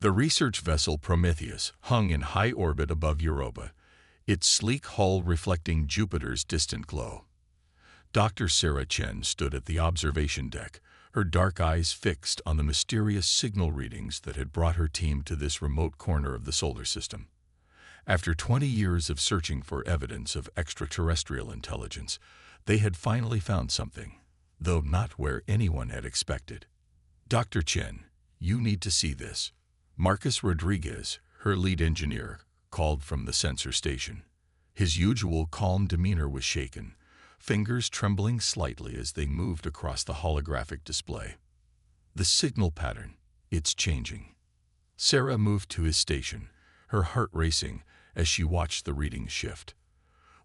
The research vessel Prometheus hung in high orbit above Europa, its sleek hull reflecting Jupiter's distant glow. Dr. Sarah Chen stood at the observation deck, her dark eyes fixed on the mysterious signal readings that had brought her team to this remote corner of the solar system. After 20 years of searching for evidence of extraterrestrial intelligence, they had finally found something, though not where anyone had expected. "Dr. Chen, you need to see this," Marcus Rodriguez, her lead engineer, called from the sensor station. His usual calm demeanor was shaken, fingers trembling slightly as they moved across the holographic display. "The signal pattern, it's changing." Sarah moved to his station, her heart racing as she watched the readings shift.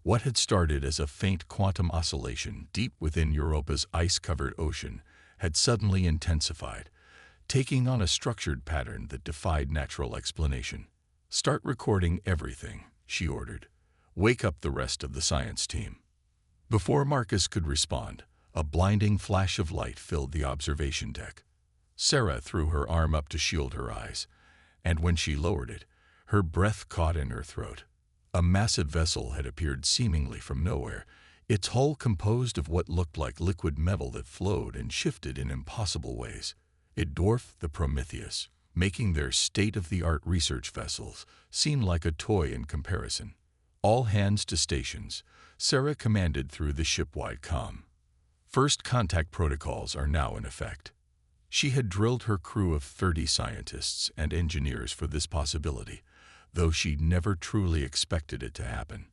What had started as a faint quantum oscillation deep within Europa's ice-covered ocean had suddenly intensified, taking on a structured pattern that defied natural explanation. "Start recording everything," she ordered. "Wake up the rest of the science team." Before Marcus could respond, a blinding flash of light filled the observation deck. Sarah threw her arm up to shield her eyes, and when she lowered it, her breath caught in her throat. A massive vessel had appeared seemingly from nowhere, its hull composed of what looked like liquid metal that flowed and shifted in impossible ways. It dwarfed the Prometheus, making their state-of-the-art research vessels seem like a toy in comparison. "All hands to stations," Sarah commanded through the ship-wide comm. "First contact protocols are now in effect." She had drilled her crew of 30 scientists and engineers for this possibility, though she'd never truly expected it to happen.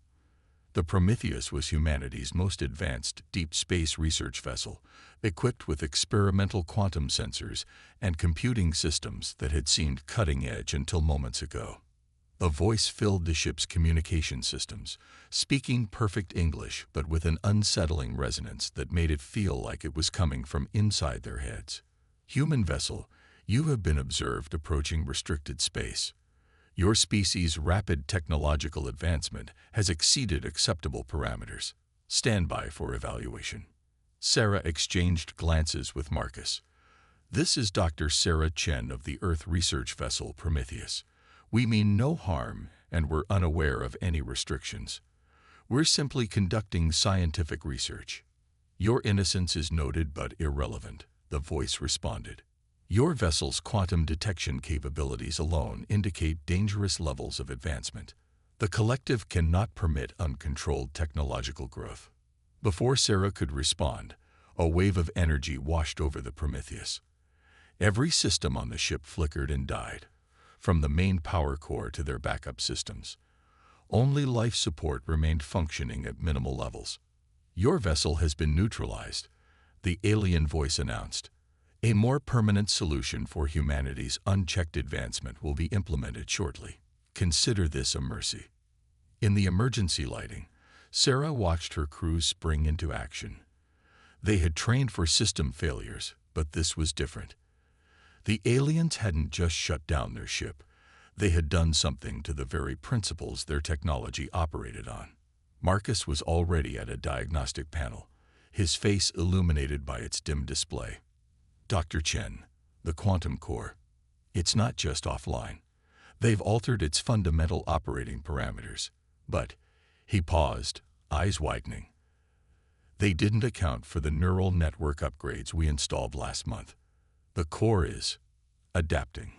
The Prometheus was humanity's most advanced deep space research vessel, equipped with experimental quantum sensors and computing systems that had seemed cutting-edge until moments ago. A voice filled the ship's communication systems, speaking perfect English but with an unsettling resonance that made it feel like it was coming from inside their heads. "Human vessel, you have been observed approaching restricted space. Your species' rapid technological advancement has exceeded acceptable parameters. Stand by for evaluation." Sarah exchanged glances with Marcus. "This is Dr. Sarah Chen of the Earth research vessel Prometheus. We mean no harm, and we're unaware of any restrictions. We're simply conducting scientific research." "Your innocence is noted but irrelevant," the voice responded. "Your vessel's quantum detection capabilities alone indicate dangerous levels of advancement. The collective cannot permit uncontrolled technological growth." Before Sarah could respond, a wave of energy washed over the Prometheus. Every system on the ship flickered and died, from the main power core to their backup systems. Only life support remained functioning at minimal levels. "Your vessel has been neutralized," the alien voice announced. "A more permanent solution for humanity's unchecked advancement will be implemented shortly. Consider this a mercy." In the emergency lighting, Sarah watched her crew spring into action. They had trained for system failures, but this was different. The aliens hadn't just shut down their ship. They had done something to the very principles their technology operated on. Marcus was already at a diagnostic panel, his face illuminated by its dim display. "Dr. Chen, the quantum core. It's not just offline. They've altered its fundamental operating parameters. But," he paused, eyes widening, "they didn't account for the neural network upgrades we installed last month. The core is adapting."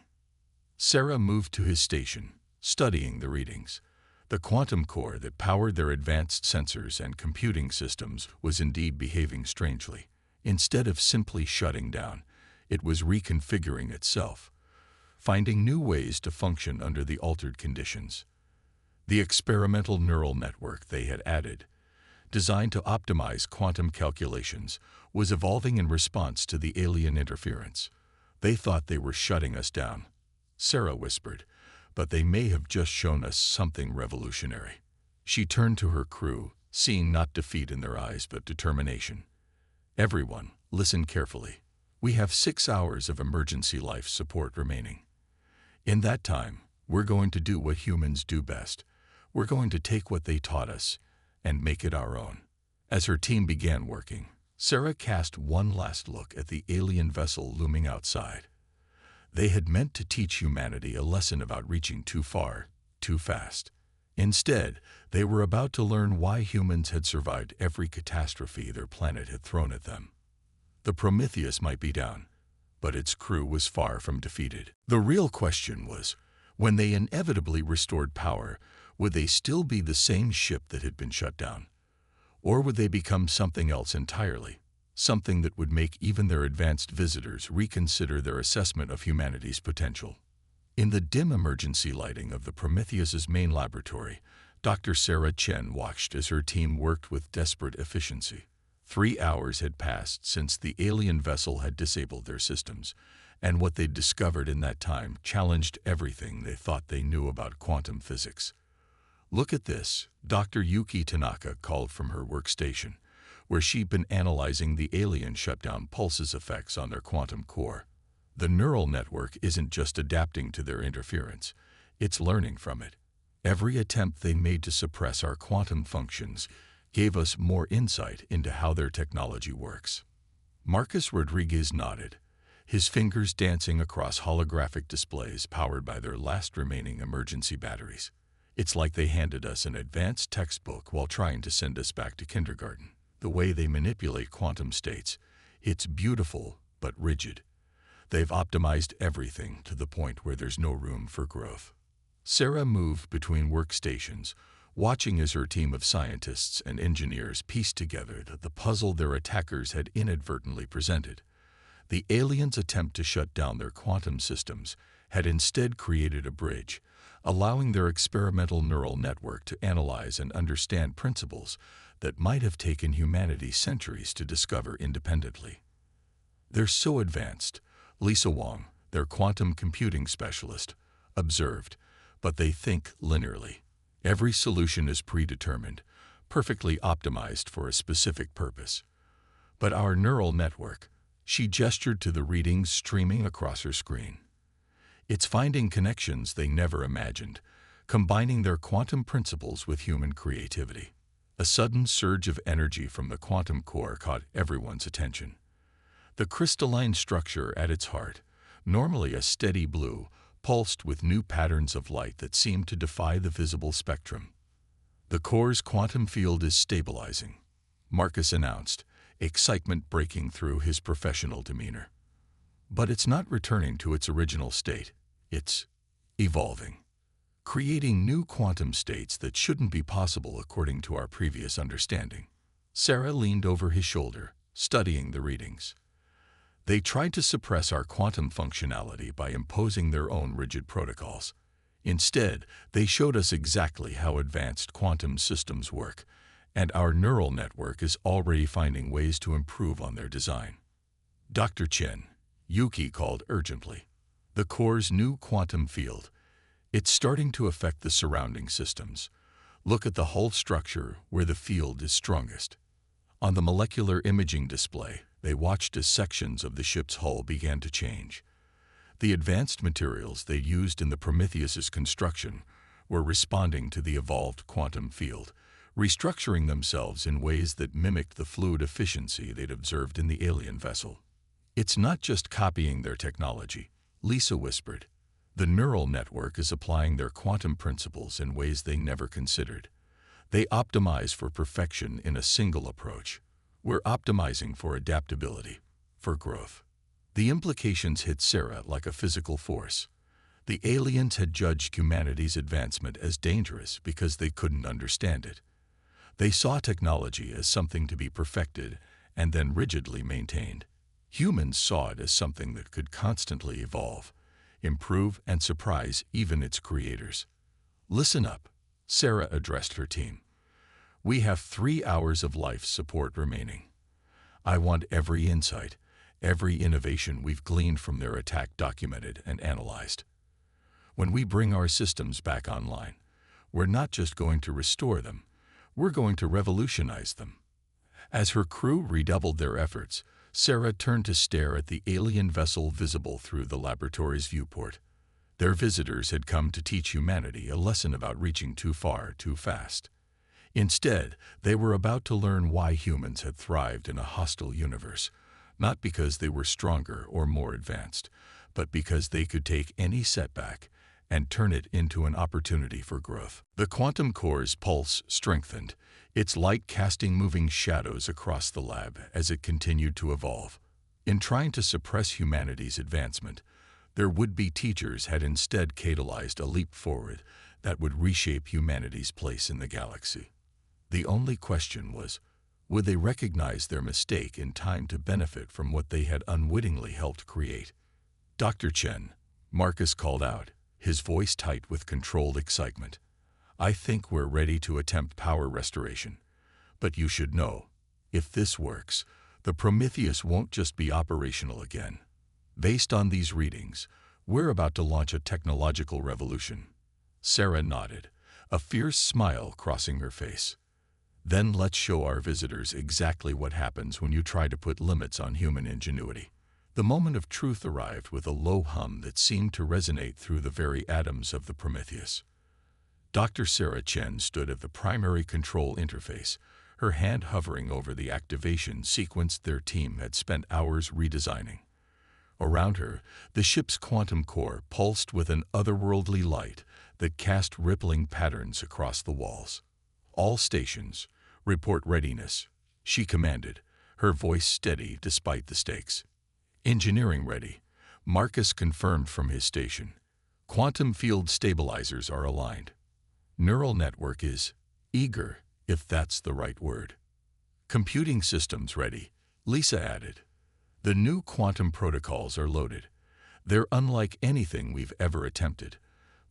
Sarah moved to his station, studying the readings. The quantum core that powered their advanced sensors and computing systems was indeed behaving strangely. Instead of simply shutting down, it was reconfiguring itself, finding new ways to function under the altered conditions. The experimental neural network they had added, designed to optimize quantum calculations, was evolving in response to the alien interference. "They thought they were shutting us down," Sarah whispered, "but they may have just shown us something revolutionary." She turned to her crew, seeing not defeat in their eyes but determination. "Everyone, listen carefully. We have 6 hours of emergency life support remaining. In that time, we're going to do what humans do best. We're going to take what they taught us and make it our own." As her team began working, Sarah cast one last look at the alien vessel looming outside. They had meant to teach humanity a lesson about reaching too far, too fast. Instead, they were about to learn why humans had survived every catastrophe their planet had thrown at them. The Prometheus might be down, but its crew was far from defeated. The real question was, when they inevitably restored power, would they still be the same ship that had been shut down? Or would they become something else entirely? Something that would make even their advanced visitors reconsider their assessment of humanity's potential. In the dim emergency lighting of the Prometheus's main laboratory, Dr. Sarah Chen watched as her team worked with desperate efficiency. 3 hours had passed since the alien vessel had disabled their systems, and what they'd discovered in that time challenged everything they thought they knew about quantum physics. "Look at this," Dr. Yuki Tanaka called from her workstation, where she'd been analyzing the alien shutdown pulse's effects on their quantum core. The neural network isn't just adapting to their interference, it's learning from it. Every attempt they made to suppress our quantum functions gave us more insight into how their technology works. Marcus Rodriguez nodded, his fingers dancing across holographic displays powered by their last remaining emergency batteries. "It's like they handed us an advanced textbook while trying to send us back to kindergarten. The way they manipulate quantum states, it's beautiful but rigid. They've optimized everything to the point where there's no room for growth." Sarah moved between workstations, watching as her team of scientists and engineers pieced together the puzzle their attackers had inadvertently presented. The aliens' attempt to shut down their quantum systems had instead created a bridge, allowing their experimental neural network to analyze and understand principles that might have taken humanity centuries to discover independently. "They're so advanced," Lisa Wong, their quantum computing specialist, observed, "but they think linearly. Every solution is predetermined, perfectly optimized for a specific purpose. But our neural network," she gestured to the readings streaming across her screen, "it's finding connections they never imagined, combining their quantum principles with human creativity." A sudden surge of energy from the quantum core caught everyone's attention. The crystalline structure at its heart, normally a steady blue, pulsed with new patterns of light that seemed to defy the visible spectrum. "The core's quantum field is stabilizing," Marcus announced, excitement breaking through his professional demeanor. "But it's not returning to its original state. It's evolving, creating new quantum states that shouldn't be possible according to our previous understanding." Sarah leaned over his shoulder, studying the readings. "They tried to suppress our quantum functionality by imposing their own rigid protocols. Instead, they showed us exactly how advanced quantum systems work, and our neural network is already finding ways to improve on their design." "Dr. Chen," Yuki called urgently, "the core's new quantum field. It's starting to affect the surrounding systems. Look at the hull structure where the field is strongest." On the molecular imaging display, they watched as sections of the ship's hull began to change. The advanced materials they used in the Prometheus's construction were responding to the evolved quantum field, restructuring themselves in ways that mimicked the fluid efficiency they'd observed in the alien vessel. "It's not just copying their technology," Lisa whispered. "The neural network is applying their quantum principles in ways they never considered. They optimize for perfection in a single approach. We're optimizing for adaptability, for growth." The implications hit Sarah like a physical force. The aliens had judged humanity's advancement as dangerous because they couldn't understand it. They saw technology as something to be perfected and then rigidly maintained. Humans saw it as something that could constantly evolve, improve, and surprise even its creators. "Listen up," Sarah addressed her team. "We have 3 hours of life support remaining. I want every insight, every innovation we've gleaned from their attack documented and analyzed. When we bring our systems back online, we're not just going to restore them, we're going to revolutionize them." As her crew redoubled their efforts, Sarah turned to stare at the alien vessel visible through the laboratory's viewport. Their visitors had come to teach humanity a lesson about reaching too far, too fast. Instead, they were about to learn why humans had thrived in a hostile universe, not because they were stronger or more advanced, but because they could take any setback and turn it into an opportunity for growth. The quantum core's pulse strengthened, its light casting moving shadows across the lab as it continued to evolve. In trying to suppress humanity's advancement, their would-be teachers had instead catalyzed a leap forward that would reshape humanity's place in the galaxy. The only question was, would they recognize their mistake in time to benefit from what they had unwittingly helped create? "Dr. Chen," Marcus called out, his voice tight with controlled excitement. "I think we're ready to attempt power restoration. But you should know, if this works, the Prometheus won't just be operational again. Based on these readings, we're about to launch a technological revolution." Sarah nodded, a fierce smile crossing her face. "Then let's show our visitors exactly what happens when you try to put limits on human ingenuity." The moment of truth arrived with a low hum that seemed to resonate through the very atoms of the Prometheus. Dr. Sarah Chen stood at the primary control interface, her hand hovering over the activation sequence their team had spent hours redesigning. Around her, the ship's quantum core pulsed with an otherworldly light that cast rippling patterns across the walls. "All stations, report readiness," she commanded, her voice steady despite the stakes. "Engineering ready," Marcus confirmed from his station. "Quantum field stabilizers are aligned. Neural network is eager, if that's the right word." "Computing systems ready," Lisa added. "The new quantum protocols are loaded. They're unlike anything we've ever attempted,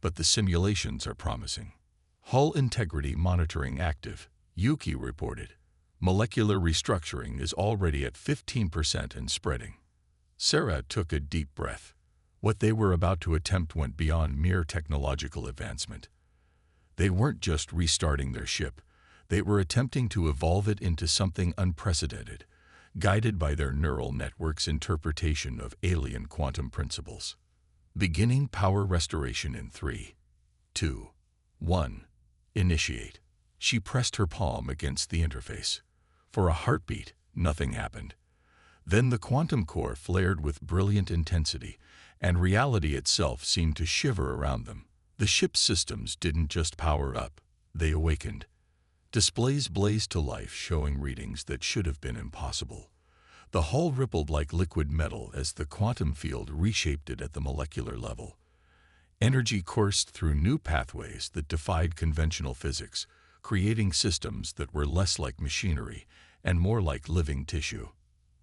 but the simulations are promising." "Hull integrity monitoring active," Yuki reported. "Molecular restructuring is already at 15% and spreading." Sarah took a deep breath. What they were about to attempt went beyond mere technological advancement. They weren't just restarting their ship, they were attempting to evolve it into something unprecedented, guided by their neural network's interpretation of alien quantum principles. Beginning power restoration in 3, 2, 1. Initiate. She pressed her palm against the interface. For a heartbeat, nothing happened. Then the quantum core flared with brilliant intensity, and reality itself seemed to shiver around them. The ship's systems didn't just power up, they awakened. Displays blazed to life, showing readings that should have been impossible. The hull rippled like liquid metal as the quantum field reshaped it at the molecular level. Energy coursed through new pathways that defied conventional physics, creating systems that were less like machinery and more like living tissue.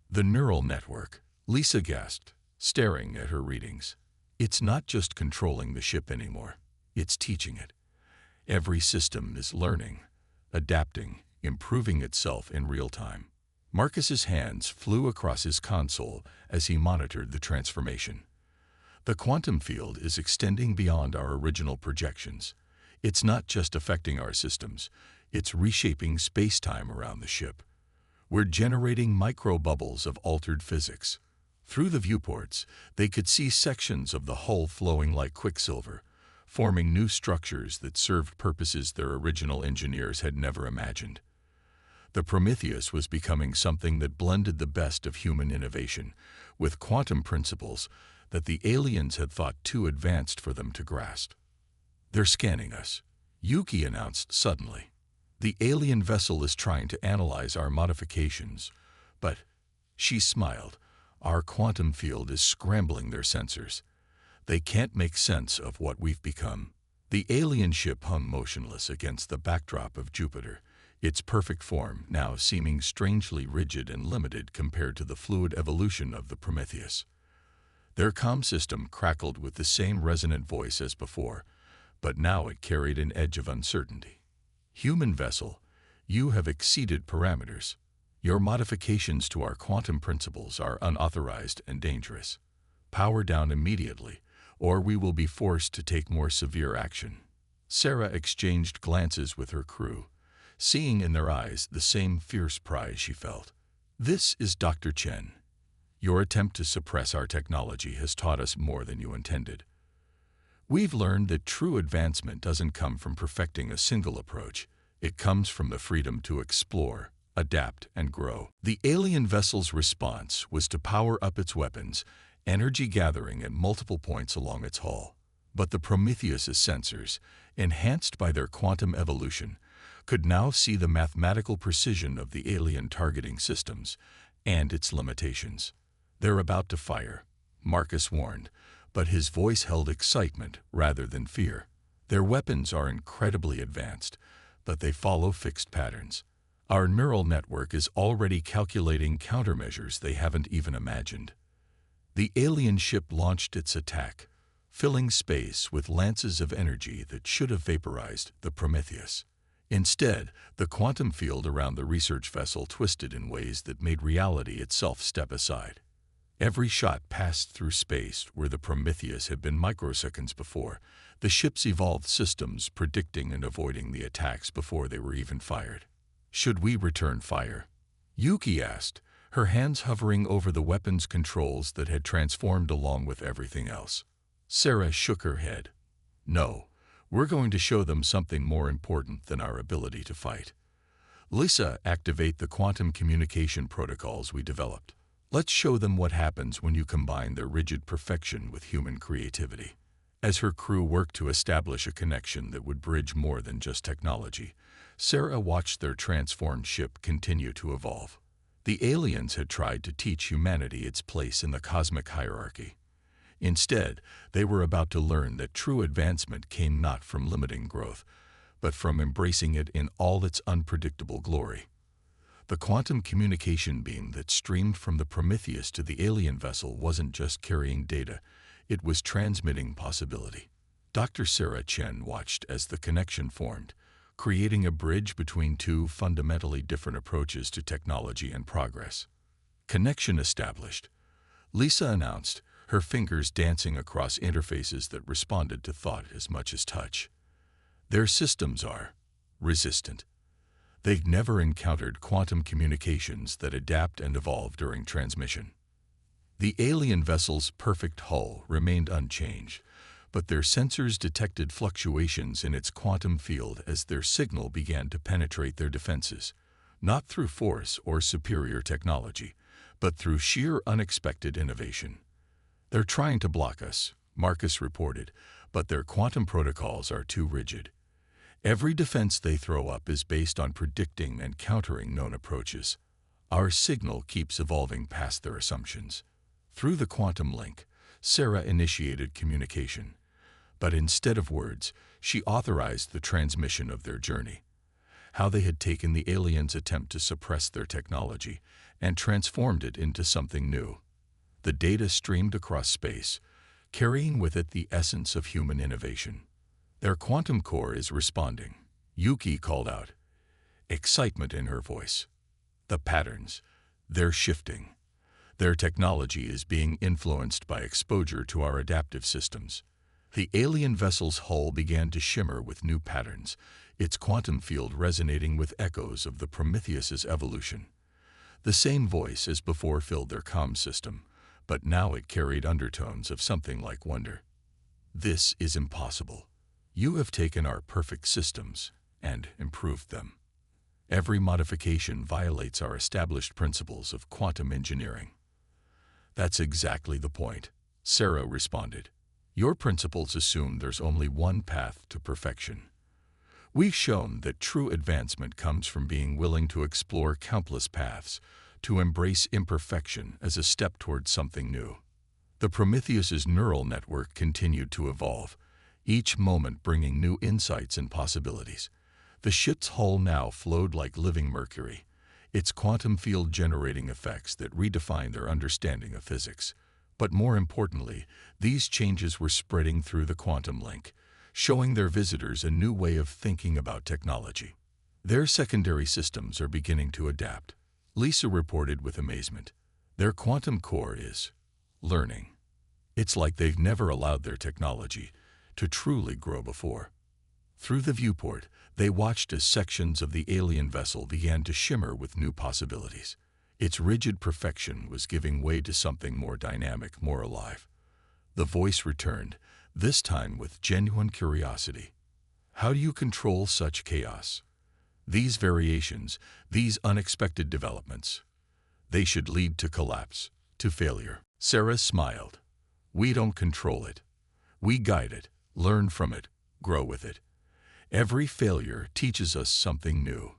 "The neural network," Lisa gasped, staring at her readings. "It's not just controlling the ship anymore, it's teaching it. Every system is learning, adapting, improving itself in real time." Marcus's hands flew across his console as he monitored the transformation. "The quantum field is extending beyond our original projections. It's not just affecting our systems, it's reshaping space-time around the ship. We're generating micro-bubbles of altered physics. Through the viewports, they could see sections of the hull flowing like quicksilver, forming new structures that served purposes their original engineers had never imagined. The Prometheus was becoming something that blended the best of human innovation with quantum principles that the aliens had thought too advanced for them to grasp. "They're scanning us," Yuki announced suddenly. "The alien vessel is trying to analyze our modifications, but," she smiled, "our quantum field is scrambling their sensors. They can't make sense of what we've become." The alien ship hung motionless against the backdrop of Jupiter, its perfect form now seeming strangely rigid and limited compared to the fluid evolution of the Prometheus. Their comm system crackled with the same resonant voice as before, but now it carried an edge of uncertainty. "Human vessel, you have exceeded parameters. Your modifications to our quantum principles are unauthorized and dangerous. Power down immediately, or we will be forced to take more severe action." Sarah exchanged glances with her crew, seeing in their eyes the same fierce pride she felt. "This is Dr. Chen. Your attempt to suppress our technology has taught us more than you intended. We've learned that true advancement doesn't come from perfecting a single approach. It comes from the freedom to explore, adapt, and grow." The alien vessel's response was to power up its weapons energy gathering at multiple points along its hull. But the Prometheus's sensors, enhanced by their quantum evolution, could now see the mathematical precision of the alien targeting systems and its limitations. "They're about to fire," Marcus warned, but his voice held excitement rather than fear. "Their weapons are incredibly advanced, but they follow fixed patterns. Our neural network is already calculating countermeasures they haven't even imagined." The alien ship launched its attack, filling space with lances of energy that should have vaporized the Prometheus. Instead, the quantum field around the research vessel twisted in ways that made reality itself step aside. Every shot passed through space where the Prometheus had been microseconds before, the ship's evolved systems predicting and avoiding the attacks before they were even fired. "Should we return fire?" Yuki asked, her hands hovering over the weapon's controls that had transformed along with everything else. Sarah shook her head. "No, we're going to show them something more important than our ability to fight. Lisa, activate the quantum communication protocols we developed. Let's show them what happens when you combine their rigid perfection with human creativity." As her crew worked to establish a connection that would bridge more than just technology, Sarah watched their transformed ship continue to evolve. The aliens had tried to teach humanity its place in the cosmic hierarchy. Instead, they were about to learn that true advancement came not from limiting growth, but from embracing it in all its unpredictable glory. The quantum communication beam that streamed from the Prometheus to the alien vessel wasn't just carrying data, it was transmitting possibility. Dr. Sarah Chen watched as the connection formed, creating a bridge between two fundamentally different approaches to technology and progress. "Connection established," Lisa announced, her fingers dancing across interfaces that responded to thought as much as touch. "Their systems are resistant. They've never encountered quantum communications that adapt and evolve during transmission." The alien vessel's perfect hull remained unchanged, but their sensors detected fluctuations in its quantum field as their signal began to penetrate their defenses, not through force or superior technology, but through sheer unexpected innovation. "They're trying to block us," Marcus reported, "but their quantum protocols are too rigid. Every defense they throw up is based on predicting and countering known approaches. Our signal keeps evolving past their assumptions." Through the quantum link, Sarah initiated communication. But instead of words, she authorized the transmission of their journey. How they had taken the aliens' attempt to suppress their technology and transformed it into something new. The data streamed across space, carrying with it the essence of human innovation. "Their quantum core is responding," Yuki called out, excitement in her voice. "The patterns, they're shifting. Their technology is being influenced by exposure to our adaptive systems." The alien vessel's hull began to shimmer with new patterns, its quantum field resonating with echoes of the Prometheus's evolution. The same voice as before filled their comm system, but now it carried undertones of something like wonder. "This is impossible. You have taken our perfect systems and improved them. Every modification violates our established principles of quantum engineering." "That's exactly the point," Sarah responded. "Your principles assume there's only one path to perfection. We've shown that true advancement comes from being willing to explore countless paths, to embrace imperfection as a step toward something new." The Prometheus's neural network continued to evolve, each moment bringing new insights and possibilities. The ship's hull now flowed like living mercury, its quantum field generating effects that redefined their understanding of physics. But more importantly, these changes were spreading through the quantum link, showing their visitors a new way of thinking about technology. "Their secondary systems are beginning to adapt," Lisa reported with amazement. "Their quantum core is learning. It's like they've never allowed their technology to truly grow before." Through the viewport, they watched as sections of the alien vessel began to shimmer with new possibilities. Its rigid perfection was giving way to something more dynamic, more alive. The voice returned, this time with genuine curiosity. "How do you control such chaos? These variations, these unexpected developments, they should lead to collapse, to failure." Sarah smiled. We don't control it. We guide it, learn from it, grow with it. Every failure teaches us something new.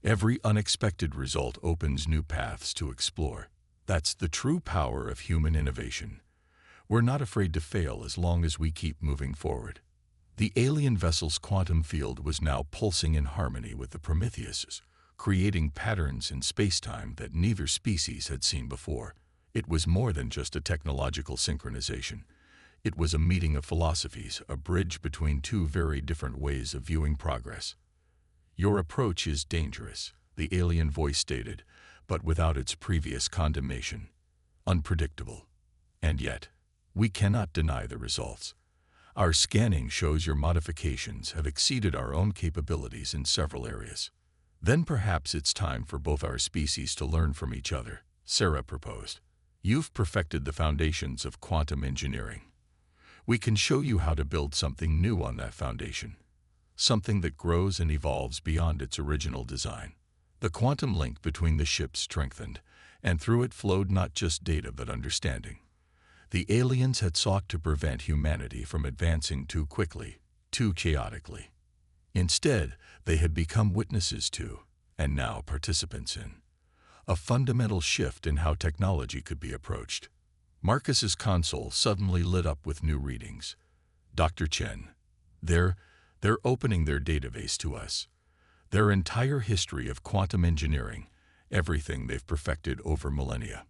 Every unexpected result opens new paths to explore. That's the true power of human innovation. We're not afraid to fail as long as we keep moving forward. The alien vessel's quantum field was now pulsing in harmony with the Prometheus's, creating patterns in space-time that neither species had seen before. It was more than just a technological synchronization. It was a meeting of philosophies, a bridge between two very different ways of viewing progress. Your approach is dangerous, the alien voice stated, but without its previous condemnation. Unpredictable. And yet, we cannot deny the results. Our scanning shows your modifications have exceeded our own capabilities in several areas. Then perhaps it's time for both our species to learn from each other, Sarah proposed. You've perfected the foundations of quantum engineering. We can show you how to build something new on that foundation, something that grows and evolves beyond its original design. The quantum link between the ships strengthened, and through it flowed not just data but understanding. The aliens had sought to prevent humanity from advancing too quickly, too chaotically. Instead, they had become witnesses to, and now participants in, a fundamental shift in how technology could be approached. Marcus's console suddenly lit up with new readings. Dr. Chen, they're opening their database to us. Their entire history of quantum engineering, everything they've perfected over millennia.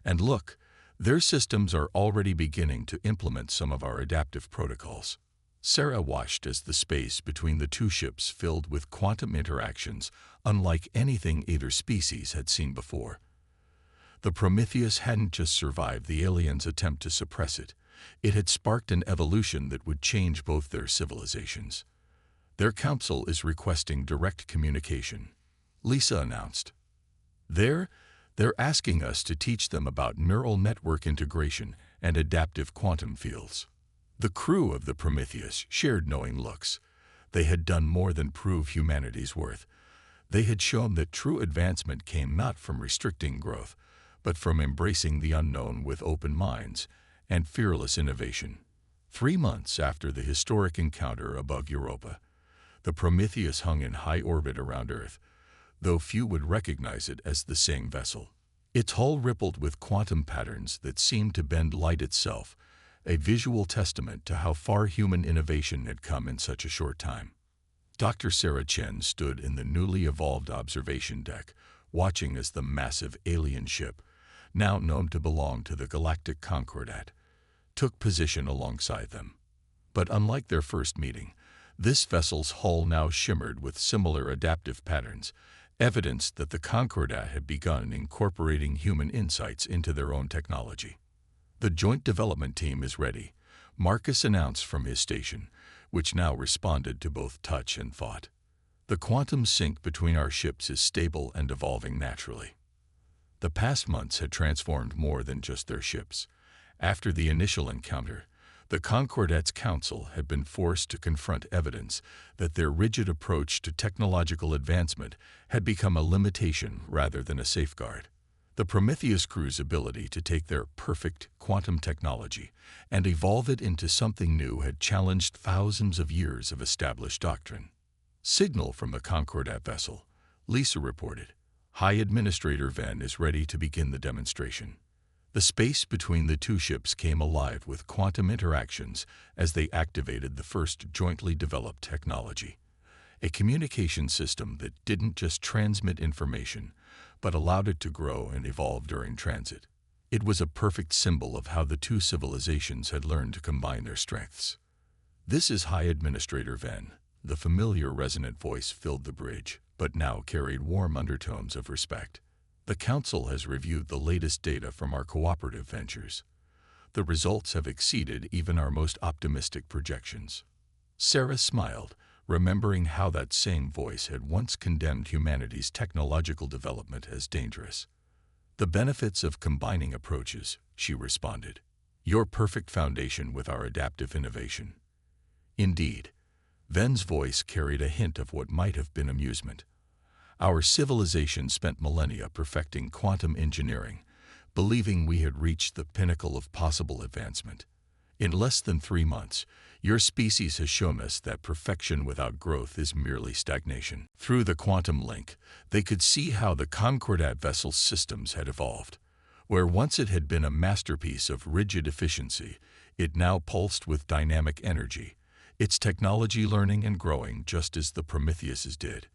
And look, their systems are already beginning to implement some of our adaptive protocols. Sarah watched as the space between the two ships filled with quantum interactions unlike anything either species had seen before. The Prometheus hadn't just survived the aliens' attempt to suppress it. It had sparked an evolution that would change both their civilizations. Their council is requesting direct communication, Lisa announced. They're asking us to teach them about neural network integration and adaptive quantum fields. The crew of the Prometheus shared knowing looks. They had done more than prove humanity's worth. They had shown that true advancement came not from restricting growth, but from embracing the unknown with open minds and fearless innovation. 3 months after the historic encounter above Europa, the Prometheus hung in high orbit around Earth, though few would recognize it as the same vessel. Its hull rippled with quantum patterns that seemed to bend light itself, a visual testament to how far human innovation had come in such a short time. Dr. Sarah Chen stood in the newly evolved observation deck, watching as the massive alien ship, now known to belong to the Galactic Concordat, took position alongside them. But unlike their first meeting, this vessel's hull now shimmered with similar adaptive patterns, evidence that the Concordat had begun incorporating human insights into their own technology. The joint development team is ready, Marcus announced from his station, which now responded to both touch and thought. The quantum sync between our ships is stable and evolving naturally. The past months had transformed more than just their ships. After the initial encounter, the Concordat's council had been forced to confront evidence that their rigid approach to technological advancement had become a limitation rather than a safeguard. The Prometheus crew's ability to take their perfect quantum technology and evolve it into something new had challenged thousands of years of established doctrine. Signal from the Concordat vessel, Lisa reported. High Administrator Venn is ready to begin the demonstration. The space between the two ships came alive with quantum interactions as they activated the first jointly developed technology, a communication system that didn't just transmit information, but allowed it to grow and evolve during transit. It was a perfect symbol of how the two civilizations had learned to combine their strengths. This is High Administrator Venn. The familiar resonant voice filled the bridge, but now carried warm undertones of respect. The Council has reviewed the latest data from our cooperative ventures. The results have exceeded even our most optimistic projections. Sarah smiled, remembering how that same voice had once condemned humanity's technological development as dangerous. The benefits of combining approaches, she responded. Your perfect foundation with our adaptive innovation. Indeed, Venn's voice carried a hint of what might have been amusement. Our civilization spent millennia perfecting quantum engineering, believing we had reached the pinnacle of possible advancement. In less than 3 months, your species has shown us that perfection without growth is merely stagnation. Through the quantum link, they could see how the Concordat vessel's systems had evolved. Where once it had been a masterpiece of rigid efficiency, it now pulsed with dynamic energy, its technology learning and growing just as the Prometheus's did.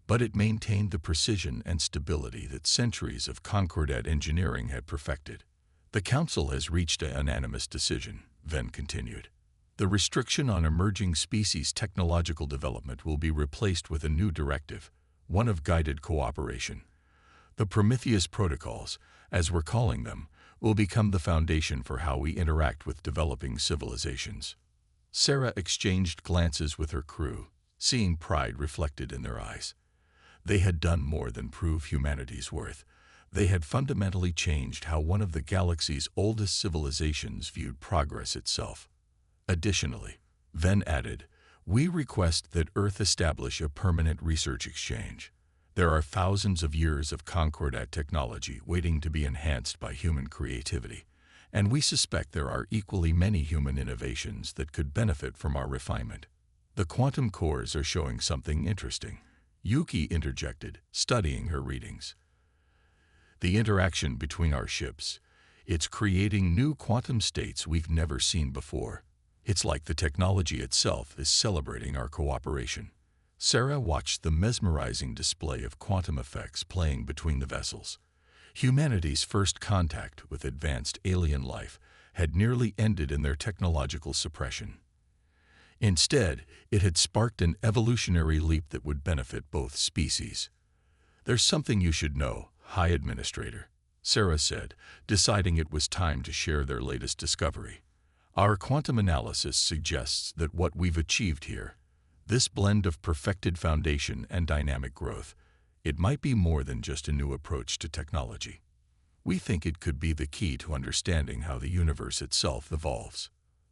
But it maintained the precision and stability that centuries of Concordat engineering had perfected. The Council has reached a unanimous decision, Venn continued. The restriction on emerging species technological development will be replaced with a new directive, one of guided cooperation. The Prometheus Protocols, as we're calling them, will become the foundation for how we interact with developing civilizations. Sarah exchanged glances with her crew, seeing pride reflected in their eyes. They had done more than prove humanity's worth. They had fundamentally changed how one of the galaxy's oldest civilizations viewed progress itself. Additionally, Venn added, we request that Earth establish a permanent research exchange. There are thousands of years of Concordat technology waiting to be enhanced by human creativity, and we suspect there are equally many human innovations that could benefit from our refinement. The quantum cores are showing something interesting, Yuki interjected, studying her readings. The interaction between our ships, it's creating new quantum states we've never seen before. It's like the technology itself is celebrating our cooperation. Sarah watched the mesmerizing display of quantum effects playing between the vessels. Humanity's first contact with advanced alien life had nearly ended in their technological suppression. Instead, it had sparked an evolutionary leap that would benefit both species. There's something you should know, High Administrator, Sarah said, deciding it was time to share their latest discovery. Our quantum analysis suggests that what we've achieved here, this blend of perfected foundation and dynamic growth, it might be more than just a new approach to technology. We think it could be the key to understanding how the universe itself evolves.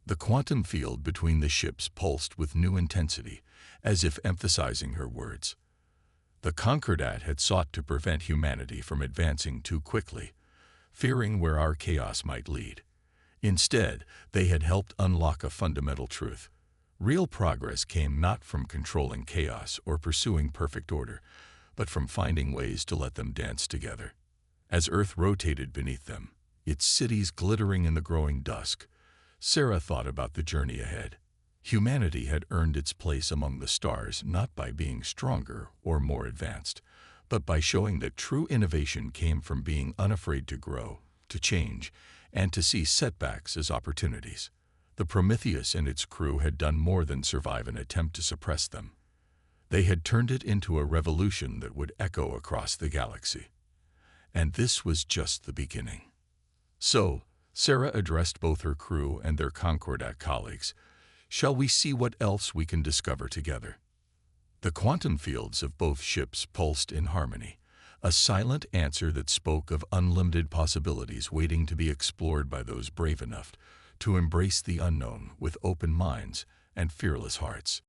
The quantum field between the ships pulsed with new intensity, as if emphasizing her words. The Concordat had sought to prevent humanity from advancing too quickly, fearing where our chaos might lead. Instead, they had helped unlock a fundamental truth. Real progress came not from controlling chaos or pursuing perfect order, but from finding ways to let them dance together. As Earth rotated beneath them, its cities glittering in the growing dusk, Sarah thought about the journey ahead. Humanity had earned its place among the stars not by being stronger or more advanced, but by showing that true innovation came from being unafraid to grow, to change, and to see setbacks as opportunities. The Prometheus and its crew had done more than survive an attempt to suppress them. They had turned it into a revolution that would echo across the galaxy. And this was just the beginning. So, Sarah addressed both her crew and their Concordat colleagues. Shall we see what else we can discover together? The quantum fields of both ships pulsed in harmony, a silent answer that spoke of unlimited possibilities waiting to be explored by those brave enough to embrace the unknown with open minds and fearless hearts.